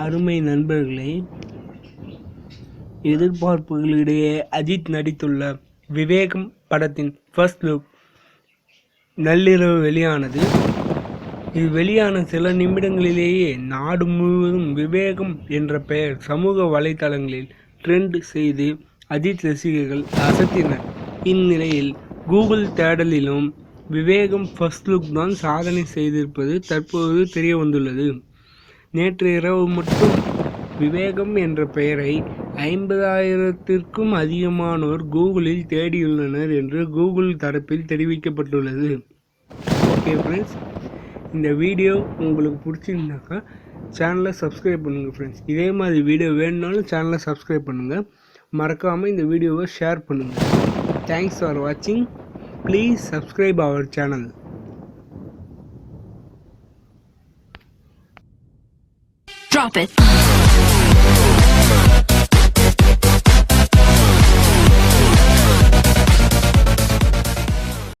அருமை நண்பர்களே, எதிர்பார்ப்புகளிடையே அஜித் நடித்துள்ள விவேகம் படத்தின் ஃபர்ஸ்ட் லுக் நள்ளிரவு வெளியானது. இது வெளியான சில நிமிடங்களிலேயே நாடு முழுவதும் விவேகம் என்ற பெயர் சமூக வலைதளங்களில் ட்ரெண்ட் செய்து அஜித் ரசிகர்கள் அசத்தினர். இந்நிலையில் கூகுள் தேடலிலும் விவேகம் ஃபர்ஸ்ட் லுக் தான் சாதனை செய்திருப்பது தற்போது தெரிய வந்துள்ளது. நேற்று இரவு மட்டும் விவேகம் என்ற பெயரை 50,000த்திற்கும் அதிகமானோர் கூகுளில் தேடியுள்ளனர் என்று கூகுள் தரப்பில் தெரிவிக்கப்பட்டுள்ளது. ஓகே ஃப்ரெண்ட்ஸ், இந்த வீடியோ உங்களுக்கு பிடிச்சிருந்தாக்கா சேனலை சப்ஸ்கிரைப் பண்ணுங்கள் ஃப்ரெண்ட்ஸ். இதே மாதிரி வீடியோ வேணுனாலும் சேனலை சப்ஸ்கிரைப் பண்ணுங்கள். மறக்காமல் இந்த வீடியோவை ஷேர் பண்ணுங்கள். தேங்க்ஸ் ஃபார் வாட்சிங். Please subscribe our channel. Drop it.